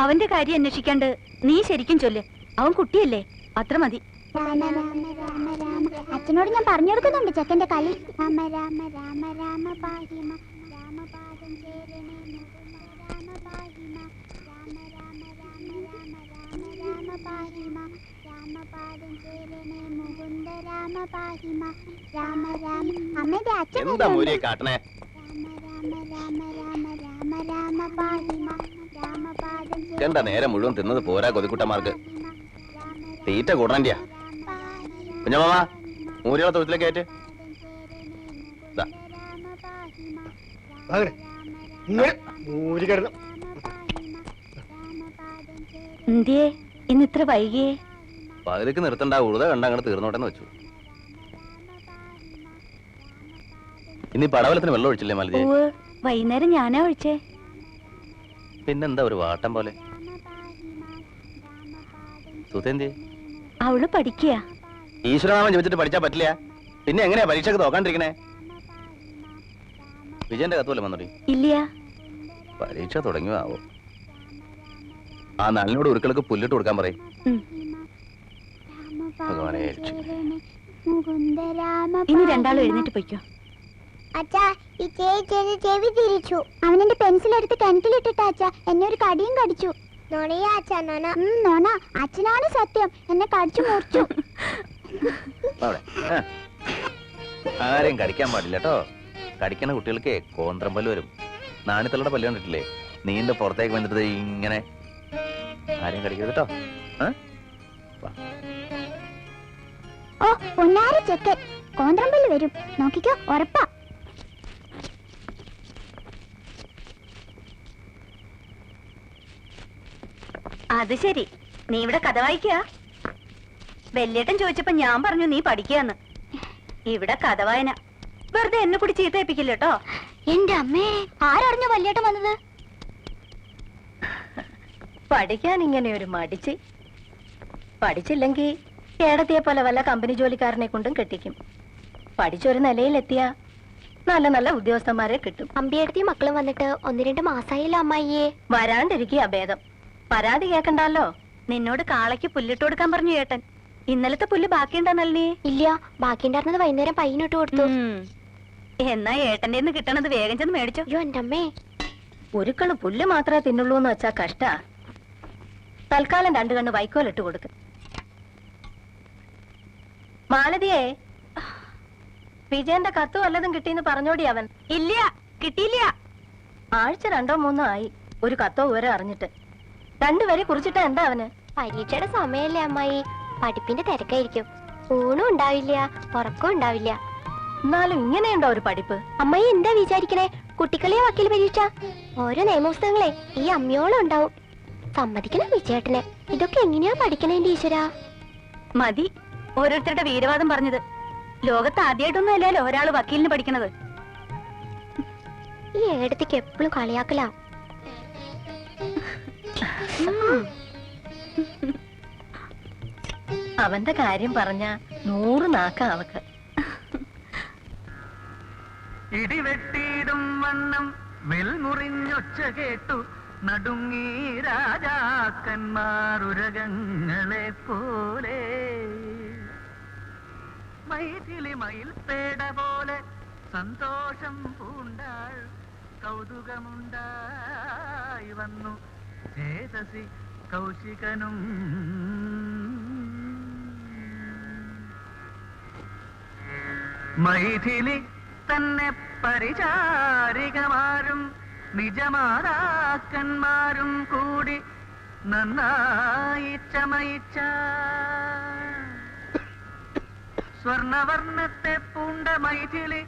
അവന്റെ കാര്യം അന്വേഷിക്കാണ്ട് നീ ശരിക്കും ചൊല്ല്. അവൻ കുട്ടിയല്ലേ, അത്ര മതി. അച്ഛനോട് ഞാൻ പറഞ്ഞു കൊടുക്കുന്നുണ്ട് ചെക്കന്റെ കളി. രാമ രാമ രാമ രാമ പാഹിമ രാമപാദം ചേരണേ രാമ പാഹിമ രാമ രാമ രാമ രാമ രാമ രാമ പാഹിമ രാമപാദം ചേരണേ മുകുന്ദ രാമ പാഹിമ രാമ രാമ. അമ്മയുടെ അച്ഛൻ രാമ രാമ രാമ രാമ രാമ രാമ പാഹിമ രാമപാദം ചേരണ്ട. നേരം മുഴുവൻ തിന്നത് പോരാ കൊതിക്കുട്ടന്മാർക്ക്. തീറ്റ കൂടണ്ടിയാ. കുഞ്ഞമാമ മൂരികളെ തൊഴുത്തിലേക്ക് കയറ്റ്. എന്തിയേ ഇന്ന് ഇത്ര വൈകിയേ? പകുതിക്ക് നിർത്തണ്ട, ഉഴുത കണ്ട അങ്ങോട്ട് തീർന്നോട്ടെന്ന് വെച്ചു. ഇനി പടവലത്തിന് വെള്ളം ഒഴിച്ചില്ലേ മലജി? വൈകുന്നേരം ഞാനാ ഒഴിച്ചേ. പിന്നെന്താ ഒരു വാട്ടം പോലെ? സുധേന്തി അവള് പഠിക്കുക. ഈശ്വരനാമം ജപിച്ചിട്ട് പഠിച്ചാ പറ്റില്ല. പിന്നെ എങ്ങനെയാ പരീക്ഷക്ക് നോക്കാണ്ടിരിക്കണേ? വിജയന്റെ കത്തുവല്ലേ വന്നോടി? ഇല്ല. പരീക്ഷ തുടങ്ങിയോ ആവോ? ആ നല്ലിനോട് ഉരുക്കൾക്ക് പുല്ലിട്ട് കൊടുക്കാൻ പറയും. ഇനി രണ്ടാളും എഴുന്നേറ്റ് പോയിക്കോ. അച്ഛാ ഈ ചെവി തിരിച്ചു. അവനെന്റെ പെൻസിൽ എടുത്ത് കിണറ്റിലിട്ടിട്ടാ അച്ഛാ എന്നെ ഒരു കടിയും കടിച്ചു. നോണയാ അച്ഛാ? നോണ. അച്ഛനാണ് സത്യം, എന്നെ കടിച്ചു മുറിച്ചു. ആരെയും കടിക്കാൻ പാടില്ല കേട്ടോ. കടിക്കണ കുട്ടികൾക്ക് കോന്ത്രം പല്ല് വരും. നാണിത്തളുടെ പല്ല് കണ്ടിട്ടില്ലേ? നീന്റെ പുറത്തേക്ക് വന്നിട്ട് ഇങ്ങനെ. ആരെയും കടിക്കരുത് കേട്ടോ. ഓ പൊന്നാര ചെക്കൻ, കോന്ത്രം പല്ല് വരും, നോക്കിക്കോ, ഉറപ്പാ. അത് ശരി, നീ ഇവിടെ കഥ വായിക്കുക. വല്യേട്ടൻ ചോദിച്ചപ്പോ ഞാൻ പറഞ്ഞു നീ പഠിക്കുകയെന്ന്. ഇവിടെ കഥ വായന. വെറുതെ എന്നെ കൂടി ചീത്തയിപ്പിക്കില്ല കേട്ടോ. എന്റെ അമ്മേ, ആരറിഞ്ഞു വല്യേട്ടൻ വന്നത്? പഠിക്കാൻ ഇങ്ങനെ ഒരു മടിച്ച്. പഠിച്ചില്ലെങ്കിൽ കേടത്തിയെ പോലെ വല്ല കമ്പനി ജോലിക്കാരനെ കൊണ്ടും കെട്ടിക്കും. പഠിച്ചൊരു നിലയിലെത്തിയ നല്ല നല്ല ഉദ്യോഗസ്ഥന്മാരെ കിട്ടും. അമ്പിയടുത്തി മക്കളും വന്നിട്ട് 1-2 മാസായില്ല അമ്മായിയെ. വരാണ്ടിരിക്കുക ഭേദം. പരാതി കേൾക്കണ്ടല്ലോ. നിന്നോട് കാളയ്ക്ക് പുല്ലിട്ട് കൊടുക്കാൻ പറഞ്ഞു ഏട്ടൻ. ഇന്നലത്തെ പുല്ല് ബാക്കിയുണ്ടാന്നല്ലേ? ഇല്ല, ബാക്കിയുണ്ടായിരുന്നത് വൈകുന്നേരം പയ്യനിട്ട് കൊടുത്തു. എന്നാ ഏട്ടന്റെ കിട്ടണത് വേഗം ചെന്ന് മേടിച്ചോ. അയ്യോ എന്റെ അമ്മേ, ഒരുക്കള് പുല്ല് മാത്രമേ തിന്നുള്ളൂ എന്ന് വെച്ചാ കഷ്ട. തൽക്കാലം 2 കണ്ണ് വൈക്കോലിട്ട് കൊടുക്ക്. മാലതിയെ, വിജയന്റെ കത്ത് വല്ലതും കിട്ടിയെന്ന് പറഞ്ഞോടി അവൻ. ഇല്ല, കിട്ടിയില്ല. ആഴ്ച 2-3 ആയി ഒരു കത്തോ വിവരം അറിഞ്ഞിട്ട്. 2 വരെ കുറിച്ചിട്ട് എന്താ അവന്? പരീക്ഷയുടെ സമയല്ലേ അമ്മായി, പഠിപ്പിന്റെ തിരക്കായിരിക്കും. ഊണും ഉണ്ടാവില്ല, ഉറക്കം ഉണ്ടാവില്ല. എന്നാലും ഇങ്ങനെയുണ്ടോ ഒരു പഠിപ്പ്? അമ്മായി എന്താ വിചാരിക്കണേ? കുട്ടിക്കളിയെ വക്കീൽ പരീക്ഷ, ഓരോ നിയമപുസ്തകങ്ങളെ ഈ അമ്മയോളം ഉണ്ടാവും. സമ്മതിക്കണം വിജയേട്ടനെ. ഇതൊക്കെ എങ്ങനെയാ പഠിക്കണേ ഈശ്വരാ? മതി ഓരോരുത്തരുടെ വീരവാദം പറഞ്ഞത്. ലോകത്ത് ആദ്യമായിട്ടൊന്നും അല്ലല്ലോ ഒരാള് വക്കീലിന് പഠിക്കണത്. ഈ ഏടത്തേക്ക് എപ്പോഴും കളിയാക്കലാ. അവന്റെ കാര്യം പറഞ്ഞ 100 നാക്ക അവക്ക്. ഇടിവെട്ടിയിടും വണ്ണം വെൽമുറിഞ്ഞൊച്ച കേട്ടു നടുങ്ങി രാജാക്കന്മാരുരകങ്ങളെ പോലെ. മൈഥിലി മയിൽപേട പോലെ സന്തോഷം പൂണ്ടാൾ കൗതുകമുണ്ടായി വന്നു ചേതസി കൗശികനും. മൈഥിലി തന്നെ പരിചാരികമാരും നിജമാതാക്കന്മാരും കൂടി നന്നായി ചമയിച്ച സ്വർണവർണ്ണത്തെ പൂണ്ട മൈഥിലി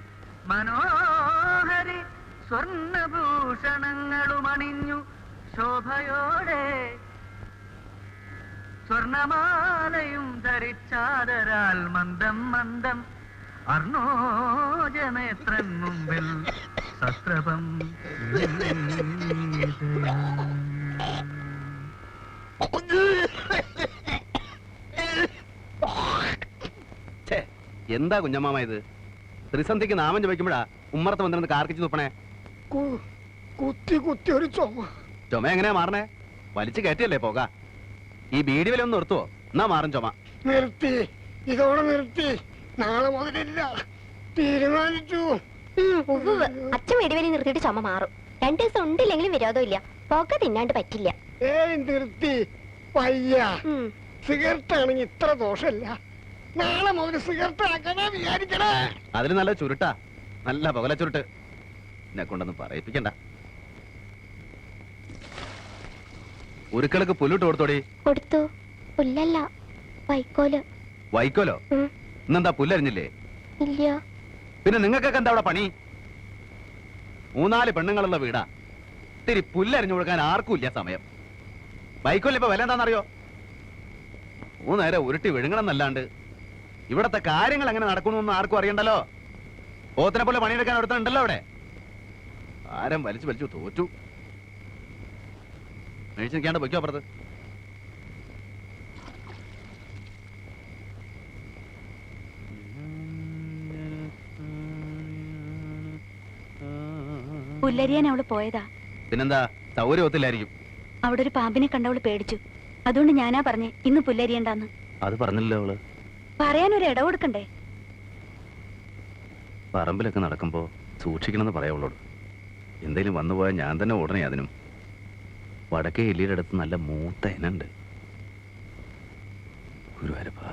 മനോഹരി സ്വർണഭൂഷണങ്ങളുമണിഞ്ഞു ശോഭയോടെ സ്വർണമാലയും ധരിച്ചാദരാൽ മന്ദം മന്ദം അർണോജനേത്രൻ മുമ്പിൽ സസ്ത്രപം എന്താ കുഞ്ഞമ്മാമ ഇത്? ത്രിസന്ധിക്ക് നാമം ചോദിക്കുമ്പോഴാ ഉമ്മറത്ത് വന്നിരുന്ന് കാർക്കിച്ചു തുപ്പണേ. കുത്തി കുത്തി ഒരു ചുമ എങ്ങനെയാ മാറണേ? വലിച്ചു കയറ്റിയല്ലേ പോക. ഈ ബീഡി വില ഒന്ന് നിർത്തുവോ? എന്നാ മാറും ചുമ. നിർത്തി, ഇതോടെ നിർത്തി. നാളെ മുതലില്ല, തീരുമാനിച്ചു. അച്ഛൻ വെടിവലി നിർത്തിയിട്ട് ചുമ മാറും. 2 ദിവസം ഉണ്ടില്ലെങ്കിലും വിരോധമില്ല. പോക്ക തിന്നാണ്ട് പറ്റില്ല. ഏയ് നിർത്തി, വയ്യ. സിഗരറ്റ് ആണെങ്കിൽ ഇത്ര ദോഷമില്ല. നാളെ മുതൽ സിഗരറ്റ് ആക്കണേ വിചാരിക്കണേ. അതിന് നല്ല ചുരുട്ടാ, നല്ല പുകല ചുരുട്ട്. എന്നെ കൊണ്ടൊന്നും പറയിപ്പിക്കണ്ട. ഉരുക്കളക്ക് പുല്ലിട്ട് കൊടുത്തോടി. കൊടുത്തു. പുല്ലല്ല, വൈക്കോല്. വൈക്കോലോ? ഇന്നെന്താ പുല്ലരിഞ്ഞില്ലേ? ഇല്ല. പിന്നെ നിങ്ങൾക്കൊക്കെ എന്താ അവിടെ പണി? 3-4 പെണ്ണുങ്ങളുള്ള വീടാ. ഇത്തിരി പുല്ലരിഞ്ഞു കൊടുക്കാൻ ആർക്കും ഇല്ല സമയം. വൈക്കോലിന് ഇപ്പൊ വില എന്താണെന്നറിയോ? 3 നേരം ഉരുട്ടി വിഴുങ്ങണം എന്നല്ലാണ്ട് ഇവിടത്തെ കാര്യങ്ങൾ എങ്ങനെ നടക്കണമെന്ന് ആർക്കും അറിയണ്ടല്ലോ. പോത്തിനെ പോലെ പണിയെടുക്കാൻ ഒരുത്തനുണ്ടല്ലോ അവിടെ. ആരം വലിച്ചു വലിച്ചു തോറ്റു. മേടിച്ച് നിൽക്കാണ്ട് പൊയ്ക്കോ അപ്പുറത്ത്. പുല്ലരിയാൻ അവള് പോയതാ. പിന്നെന്താ, സൗകര്യം ഒത്തില്ലായിരിക്കും. അവിടെ ഒരു പാമ്പിനെ കണ്ടവള് പേടിച്ചു. അതുകൊണ്ട് ഞാനാ പറഞ്ഞേ ഇന്ന് പുല്ലരിയണ്ടാന്ന്. അത് പറഞ്ഞില്ലല്ലോ അവള്. പറയാനൊരു ഇട കൊടുക്കണ്ടേ? പറമ്പിലൊക്കെ നടക്കുമ്പോ സൂക്ഷിക്കണമെന്ന് പറയാവളോട്. എന്തേലും വന്നുപോയാൽ ഞാൻ തന്നെ ഓടണേ. അതിനും വടക്കേ എല്ലിയുടെ അടുത്ത് നല്ല മൂത്ത ഇനുണ്ട്. ഗുരുവായൂരപ്പാ.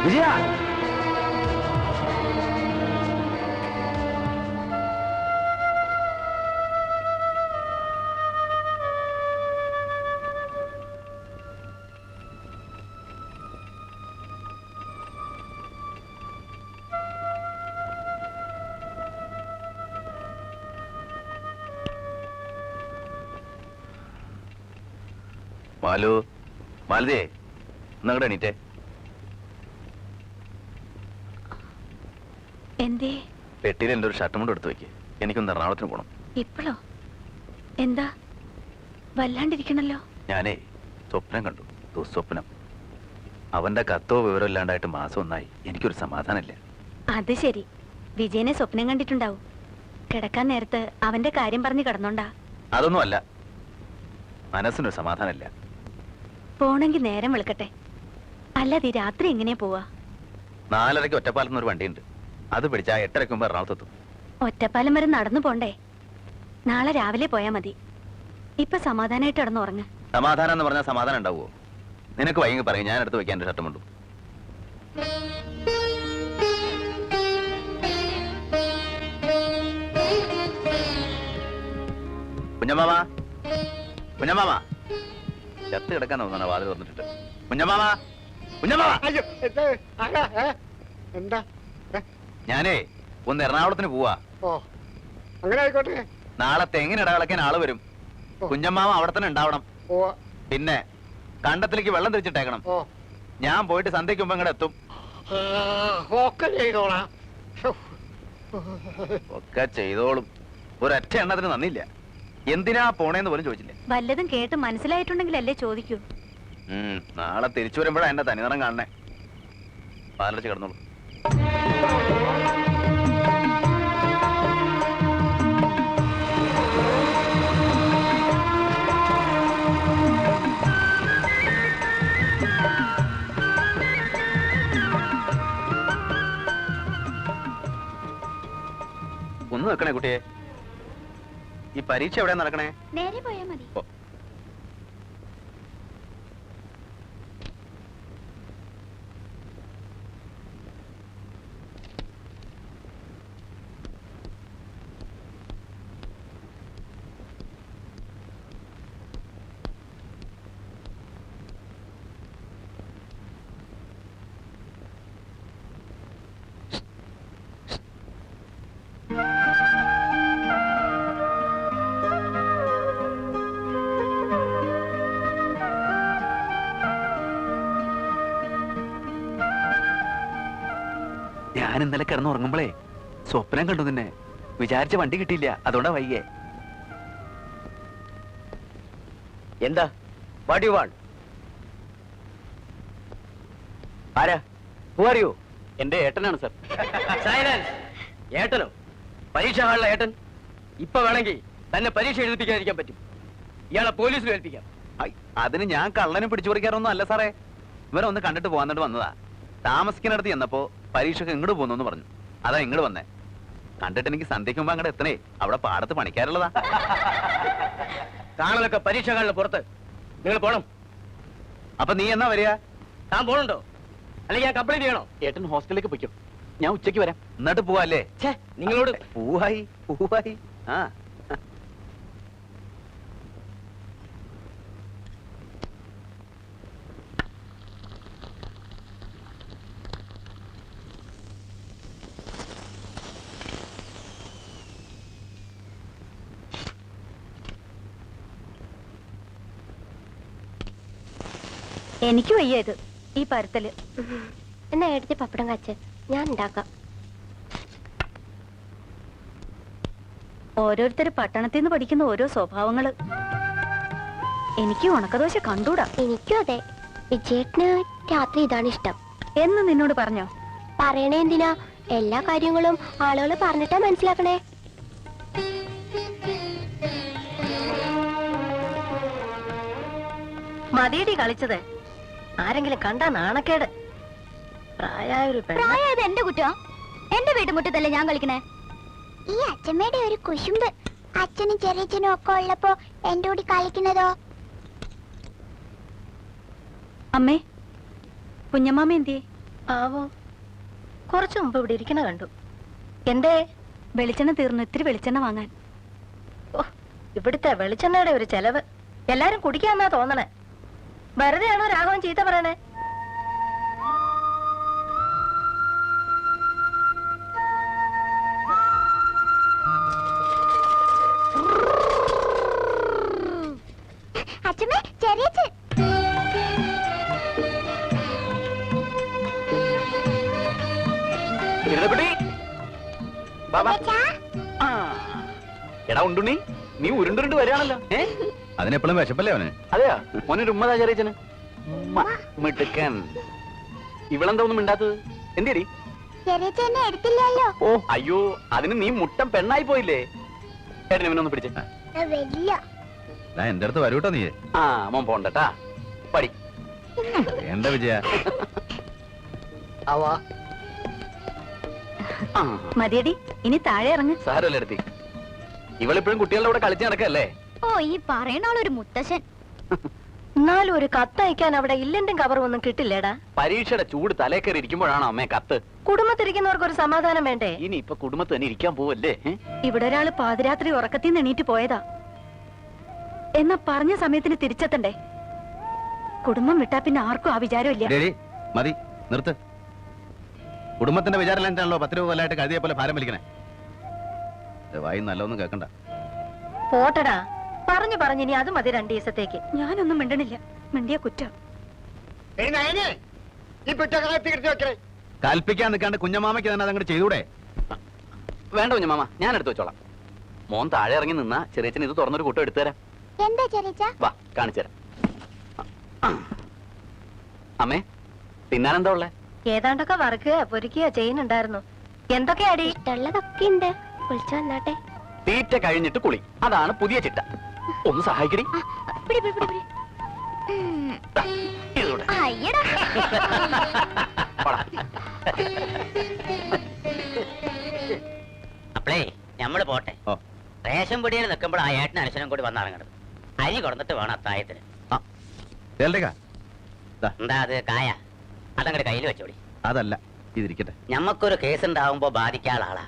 വിജയ, മാലു, മാലതിയെ എന്നങ്ങടെ എണീറ്റേ. എന്തേ? പെട്ടിയിൽ എൻ്റെ ഒരു ഷർട്ടും കൊണ്ട് എടുത്തു വെക്ക്. എനിക്കൊന്ന് എറണാകുളത്തിന് പോകണം. ഇപ്പോഴോ? എന്താ വല്ലാണ്ടിരിക്കണല്ലോ? ഞാനേ സ്വപ്നം കണ്ടു, ദുസ്വപ്നം. അവന്റെ കത്തോ വിവരം ഇല്ലാണ്ടായിട്ട് മാസം ഒന്നായി. എനിക്കൊരു സമാധാനമില്ല. അത് ശരി, വിജയനെ സ്വപ്നം കണ്ടിട്ടുണ്ടാവും. കിടക്കാൻ നേരത്ത് അവന്റെ കാര്യം പറഞ്ഞ് കിടന്നോണ്ടാ? അതൊന്നും അല്ല, മനസ്സിനൊരു സമാധാനമില്ല. പോണെങ്കി നേരം വെളുക്കട്ടെ. അല്ലാതെ രാത്രി എങ്ങനെയാ പോവാ? 4:30 ഒറ്റപ്പാലത്തുനിന്ന് ഒരു വണ്ടിയുണ്ട്. അത് പിടിച്ചാ 8:30 മുമ്പ് എറണാകുളത്തെത്തും. ഒറ്റപ്പാലം വരെ നടന്നു പോണ്ടേ? നാളെ രാവിലെ പോയാ മതി. ഇപ്പൊ സമാധാനായിട്ട് കിടന്നു ഉറങ്ങ. സമാധാനം എന്ന് പറഞ്ഞാൽ സമാധാനം ഉണ്ടാവുമോ? നിനക്ക് വൈകി പറയും, ഞാൻ എടുത്ത് വെക്കാൻ എൻ്റെ ഷർട്ടും കൊണ്ടു. കുഞ്ഞമ്മാമ, കുഞ്ഞമ്മാമ, ചത്ത് കിടക്കാൻ തോന്നണ വാതിൽ വന്നിട്ട്. കുഞ്ഞമ്മാമ, കുഞ്ഞമ്മാമ. അയ്യോ, എന്താ? ഞാനേ ഒന്ന് എറണാകുളത്തിന് പോവാ. ഓ, അങ്ങനെ ആയിക്കോട്ടെ. നാളെ തെങ്ങിന് ഇടകളക്കാൻ ആള് വരും. കുഞ്ഞമ്മാമ അവിടെ തന്നെ ഉണ്ടാവണം. ഓ, പിന്നെ കണ്ടത്തിലേക്ക് വെള്ളം തിരിച്ചിട്ടേക്കണം. ഓ, ഞാൻ പോയിട്ട് സന്ധ്യയ്ക്ക് മുമ്പ് ഇങ്ങോട്ട് എത്തും. ഒക്കെ ചെയ്തോളാം. ഒക്കെ ചെയ്തോളും. ഒരൊറ്റ എണ്ണത്തിന് നന്ദിയില്ല. എന്തിനാ പോണേന്ന് പോലും ചോദിച്ചില്ല. വല്ലതും കേട്ട് മനസ്സിലായിട്ടുണ്ടെങ്കിലല്ലേ ചോദിക്കൂ. നാളെ തിരിച്ചു വരുമ്പോഴാ എന്റെ തനിനിറം കാണണേ. പാലടിച്ച് കിടന്നോളൂ. ഒന്ന് നിൽക്കണേ കുട്ടിയെ. ഈ പരീക്ഷ എവിടെയാ നടക്കണേ? നേരെ പോയാ മതി. ഓ, ഞാൻ ഇന്നലെ കിടന്നുറങ്ങുമ്പോഴേ സ്വപ്നം കണ്ടു നിന്നെ. വിചാരിച്ച വണ്ടി കിട്ടിയില്ല, അതുകൊണ്ടാ വൈകിയേ. എന്താ? What you want? ആരാ? Who are you? എന്റെ ഏട്ടനാണ് സർ. സൈലൻസ്. ഏട്ടനോ? പരീക്ഷ ഹാളിലെ ഏട്ടൻ? ഇപ്പൊ വേണമെങ്കിൽ തന്നെ പരീക്ഷ എഴുതിപ്പിക്കാതിരിക്കാൻ പറ്റും. ഇയാളെ പോലീസിൽ ഏൽപ്പിക്കാം. അതിന് ഞാൻ കള്ളനെ പിടിച്ചു പറിക്കാറൊന്നും അല്ല സാറേ. ഇവരെ ഒന്ന് കണ്ടിട്ട് പോകാന്നിട്ട് വന്നതാ. താമസിക്കുന്നിടത്ത് ചെന്നപ്പോ പരീക്ഷക്ക് ഇങ്ങോട്ട് പോകുന്നു പറഞ്ഞു. അതാ ഇങ്ങോട്ട് വന്നേ. കണ്ടിട്ട് എനിക്ക് സന്ധ്യയ്ക്ക് മുമ്പ് അങ്ങോട്ട് എത്തണേ. അവിടെ പാടത്ത് പണിക്കാറുള്ളതാ. കാണലൊക്കെ പരീക്ഷ ഹാളിന് പുറത്ത്. നിങ്ങൾ പോണം. അപ്പൊ നീ എന്നാ വരിക? താൻ പോണുണ്ടോ? അല്ലെങ്കിൽ ഞാൻ കംപ്ലൈന്റ് ചെയ്യണോ? ഏട്ടൻ ഹോസ്റ്റലിലേക്ക് പോയിക്കോ, ഞാൻ ഉച്ചയ്ക്ക് വരാം. എന്നിട്ട് പോവാല്ലേ? നിങ്ങളോട് പൂവായി പൂവായി. ആ എനിക്ക് വയ്യ ഇത്, ഈ പരത്തല്. എന്നാ എടുത്ത് പപ്പടം കാച്ച്, ഞാൻ ഉണ്ടാക്കാം. ഓരോരുത്തർ പട്ടണത്തിൽ നിന്ന് പഠിക്കുന്ന ഓരോ സ്വഭാവങ്ങള്. എനിക്ക് ഉണക്കദോശ കണ്ടൂടാ. എനിക്കും അതെ. വിജയേട്ടന് രാത്രി ഇതാണ് ഇഷ്ടം എന്ന് നിന്നോട് പറഞ്ഞോ? പറയണേ എന്തിനാ? എല്ലാ കാര്യങ്ങളും ആളുകൾ പറഞ്ഞിട്ടാ മനസ്സിലാക്കണേ. മതിയടി കളിച്ചത്. ആരെങ്കിലും കണ്ടാ നാണക്കേട്. പ്രായമായ ഒരു പെണ്ണ്. പ്രായത് എന്റെ കുറ്റോ? എന്റെ വീട്ടുമുറ്റത്തല്ലേ ഞാൻ കളിക്കണേ. ഈ അച്ഛമ്മയുടെ ഒരു കുശുമ്പ്. അച്ഛനും ചെറിയച്ഛനും ഒക്കെ ഉള്ളപ്പോ എന്റെ കൂടി കളിക്കുന്നതോ? അമ്മേ, കുഞ്ഞമ്മാമ എന്തിയെ? ആവോ, കുറച്ചു മുമ്പ് ഇവിടെ ഇരിക്കണ കണ്ടു. എന്തേ? വെളിച്ചെണ്ണ തീർന്നു, ഇത്തിരി വെളിച്ചെണ്ണ വാങ്ങാൻ. ഓ, ഇവിടുത്തെ വെളിച്ചെണ്ണയുടെ ഒരു ചെലവ്. എല്ലാരും കുടിക്കാന്നാ തോന്നണേ. വെറുതെയാണോ രാഘവൻ ചീത്ത പറയണേ? അച്ഛമ്മേ, ചെറിയച്ഛൻ. എടാ ഉണ്ടുണ്ണി, നീ ഉരുണ്ടുരുണ്ട് വരികയാണല്ലോ. അതിനെപ്പോഴും വിശപ്പല്ലേ അവന്? അതെയാ മോനൊരു ഉമ്മതാ ചെറിയച്ചന്. മിടുക്കൻ. ഇവളെന്താ ഒന്നും മിണ്ടാത്തത്? എന്തേടി? ചെറിയച്ഛൻ എന്നെ എടുത്തില്ലല്ലോ. ഓ അയ്യോ, അതിന് നീ മുട്ടം പെണ്ണായി പോയില്ലേ? ഏട്ടനെ ഇവനൊന്ന് പിടിച്ച. വലിയ എന്റെ അടുത്ത് വരൂട്ടോ നീ. ആ മോൻ പോണ്ടട്ടാ, പടി. എന്താ വിജയ? മതിയടി, ഇനി താഴെ ഇറങ്ങ്. സാരമല്ല എടുത്തി. ഇവളിപ്പോഴും കുട്ടികളുടെ കൂടെ കളിച്ച് നടക്കല്ലേ? ഓ, ഈ പറയണ ആളൊരു മുത്തശ്ശൻ. എന്നാലും ഒരു കത്തയക്കാൻ അവിടെ ഇല്ലന്റും കവറും ഒന്നും കിട്ടില്ലേടാ. പരീക്ഷയുടെ ചൂട് തലേ കയറി ഇരിക്കുമ്പോഴാണോ അമ്മേ കത്ത്? കുടുംബത്തിരിക്കുന്നവർക്ക് ഒരു സമാധാനം വേണ്ടേ? ഇനി ഇപ്പൊ കുടുംബത്ത് തന്നെ ഇരിക്കാൻ പോവല്ലേ? ഇവിടെ ഒരാള് പാതിരാത്രി ഉറക്കത്തിൽ നിന്ന് എണീറ്റ് പോയതാ. എന്നാ പറഞ്ഞ സമയത്തിന് തിരിച്ചെത്തണ്ടേ? കുടുംബം വിട്ടാ പിന്നെ ആർക്കും ആ വിചാരമില്ല. മതി, നിർത്ത്. കുടുംബത്തിന്റെ വിചാരം എന്താണല്ലോ 10 രൂപ കൊല്ലായിട്ട് കഴുതിയെ പോലെ ഭാരം വലിക്കണേ. വായി നല്ലൊന്നും കേൾക്കണ്ട. പോട്ടടാ, പറഞ്ഞു പറഞ്ഞു ഇനി അത് മതി 2 ദിവസത്തേക്ക്. ഞാനൊന്നും മിണ്ടണില്ല, മിണ്ടിയ കുറ്റം. കൽപ്പിക്കാൻ നിൽക്കാണ്ട് കുഞ്ഞമാമയ്ക്ക് തന്നെ അതങ്ങോട്ട് ചെയ്തൂടെ? വേണ്ട കുഞ്ഞമാമ, ഞാൻ എടുത്തു വെച്ചോളാം. മോൻ താഴെ ഇറങ്ങി നിന്നാ ചെറിയച്ചൻ ഇത് തുറന്നൊരു കൂട്ടം എടുത്തുതരാം. എന്താ ചെറിയച്ഛ? വാ, കാണിച്ചുതരാം. അമ്മേ, തിന്നാനെന്താ ഉള്ളേ? ഏതാണ്ടൊക്കെ വറുക്കുക പൊരിക്കുക ചെയ്യുന്നുണ്ടായിരുന്നു. എന്തൊക്കെയാടി? ഇഷ്ടമുള്ളതൊക്കെ ഉണ്ട്. വിളിച്ചു വന്നാട്ടെ. തീറ്റ കഴിഞ്ഞിട്ട് കുളി, അതാണ് പുതിയ ചിട്ട. ഒന്ന് സഹായിക്കടി. പിടി, പിടി, പിടി, പിടി. ഇതൂടെ. അയ്യടാ. പോടാ. അപ്പളേ ഞമ്മള് പോട്ടെ. റേഷൻ പിടിയിൽ നിൽക്കുമ്പോൾ ആ ഏട്ടനും അനുശനും കൂടി വന്നിറങ്ങണം. അരി കൊടുത്തിട്ട് വേണം അത്തായത്തിന്. എന്താ അത് കായ? അതങ്ങടെ കയ്യിൽ വെച്ചോടി. അതല്ല, ഇതിരിക്കട്ടെ. ഞമ്മക്കൊരു കേസ് ഉണ്ടാവുമ്പോ ബാധിക്കാനുള്ള ആളാ.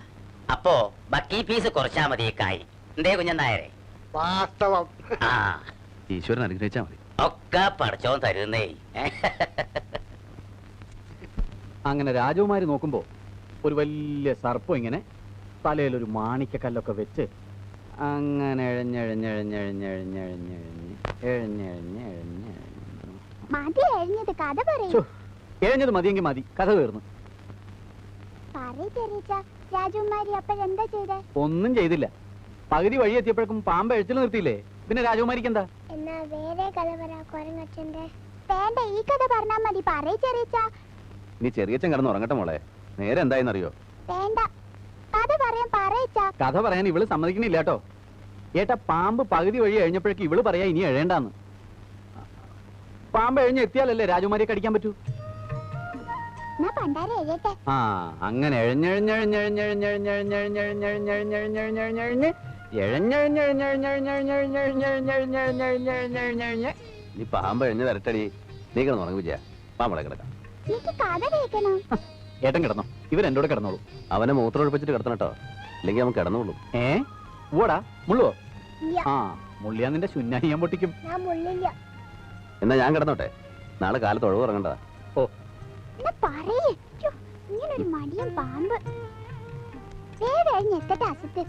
അപ്പോ ബക്കി പീസ് കുറച്ചാ മതി ഈ കായ്. എന്തേ കുഞ്ഞനായരെ? വാസ്തവം. ആ, ഈശ്വരൻ അനുഗ്രഹിച്ചാ മതി. ഒക്കെ പഠിച്ചോൻ തരുന്നേ. അങ്ങനെ രാജകുമാരി നോക്കുമ്പോ ഒരു വലിയ സർപ്പം ഇങ്ങനെ തലയിലൊരു മാണിക്കക്കല്ലൊക്കെ വെച്ച് അങ്ങനെ മതി എഴുന്നത്, കഥ പറയൂ. എഴഞ്ഞത് മതിയെങ്കിൽ മതി, കഥ തീർന്നു. പറയ് ചെറിയച്ച, രാജകുമാരി അപ്പോഴെന്താ ചെയ്തേ? ഒന്നും ചെയ്തില്ല. പകുതി വഴി എത്തിയപ്പോഴേക്കും പാമ്പ് എഴുത്തിൽ നിർത്തിയില്ലേ, പിന്നെ രാജകുമാരിക്ക് എന്താ? എന്നാ വേറെ കഥ പറ കൊരങ്ങച്ചന്റെ. വേണ്ട, ഈ കഥ പറഞ്ഞാ മതി. പറയ് ചെറിയച്ച. നീ ചെറിയച്ഛൻ കിടന്ന് ഉറങ്ങട്ടെ മോളെ. നേരെ എന്തായെന്നറിയോ? വേണ്ട, കഥ പറയാൻ പറയച്ച. കഥ പറയാൻ ഇവള് സമ്മതിക്കണില്ല കേട്ടോ. ഏട്ടാ, പാമ്പ് പകുതി വഴി കഴിഞ്ഞപ്പോഴേക്കും ഇവള് പറയാ ഇനി എഴേണ്ടാന്ന്. പാമ്പ് എഴിഞ്ഞ് എത്തിയാലല്ലേ രാജകുമാരിയെ കടിക്കാൻ പറ്റൂ. എന്നാ പണ്ടാരെ എഴുതട്ടെ. ആ, അങ്ങനെ നീ പാമ്പ് എഴിഞ്ഞ് വരട്ടടി. നീ കിടന്ന് ഉറങ്ങി വിജയ. പാമ്പളെ കിടക്കാം. എനിക്ക് കഥ കേൾക്കണം. ഏട്ടൻ കിടന്നോ, ഇവരെന്റെ കൂടെ കിടന്നോളൂ. അവനെ മൂത്രം ഒഴിപ്പിച്ചിട്ട് കിടത്തണം കേട്ടോ, ഇല്ലെങ്കിൽ അവൻ കിടന്നോളൂ. ഓടാ മുള്ളുവോ? ഇല്ല, ആ, മുള്ളിയാ നിന്റെ ശുന്നാനി ഞാൻ പൊട്ടിക്കും. ഞാൻ മുള്ളില്ല. എന്നാ ഞാൻ കിടന്നോട്ടെ, നാളെ കാലത്ത് ഒഴിവ് ഇറങ്ങണ്ടതാ. ഓ, എന്നാ പറയേ. ഇങ്ങനൊരു മടിയൻ പാമ്പ്. വേറെ എഴുന്നെത്തട്ടെ അസത്ത്.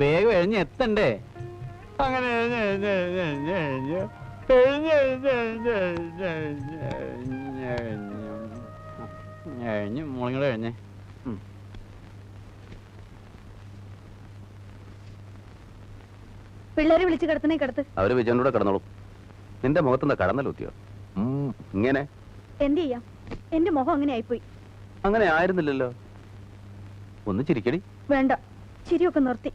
വേഗം എഴിഞ്ഞ് എത്തണ്ടേ? അങ്ങനെ എഴിഞ്ഞ് മോളിങ്ങോടെ എഴിഞ്ഞേ. പിള്ളേരെ വിളിച്ച് കിടത്തണേ കിടത്ത്. അവര് വിജയന്റെ കൂടെ കിടന്നോളും. നിന്റെ മുഖത്തെന്താ കടന്നലൂത്തിയോ? ഇങ്ങനെ എന്ത് ചെയ്യാം, എന്റെ മുഖം അങ്ങനെ ആയിപ്പോയി. അങ്ങനെ ആയിരുന്നില്ലല്ലോ. ഒന്ന് ചിരിക്കടി. വേണ്ട, ചിരിയൊക്കെ നിർത്തി.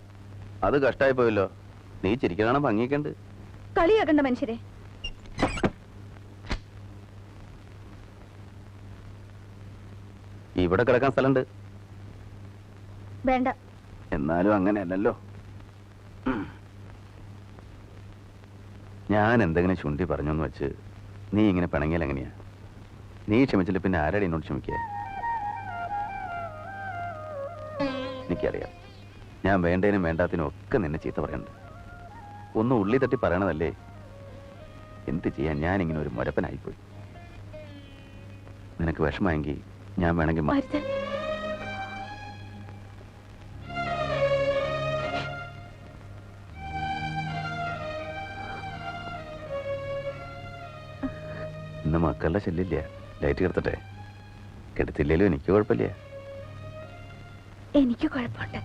അത് കഷ്ടായി പോയല്ലോ. നീ ചിരിക്കണ ഭംഗിക്കണ്ട്. കളിയാക്കണ്ട മനുഷ്യരെ. ഇവിടെ കിടക്കാൻ സ്ഥലമുണ്ട്. വേണ്ട. എന്നാലും അങ്ങനെയല്ലല്ലോ. ഞാൻ എന്തെങ്കിലും ചുണ്ടി പറഞ്ഞെന്ന് വെച്ച് നീ ഇങ്ങനെ പിണങ്ങിയാൽ എങ്ങനെയാ? നീ ക്ഷമിച്ചില്ല പിന്നെ ആരാടി എന്നോട് ക്ഷമിക്കുക? എനിക്കറിയാം, ഞാൻ വേണ്ടതിനും വേണ്ടാത്തിനും ഒക്കെ നിന്നെ ചീത്ത പറയുന്നുണ്ട്. ഒന്ന് ഉള്ളി തട്ടി പറയണതല്ലേ. എന്ത് ചെയ്യാൻ, ഞാനിങ്ങനെ ഒരു മുരപ്പനായിപ്പോയി. നിനക്ക് വിഷമമെങ്കിൽ ഞാൻ വേണമെങ്കിൽ ഇന്ന് മക്കളുടെ ശല്യമില്ല. ലൈറ്റ് കെടുത്തട്ടെ. കെടുത്തില്ലേലും എനിക്ക് കുഴപ്പമില്ല. എനിക്ക് കുഴപ്പമുണ്ട്.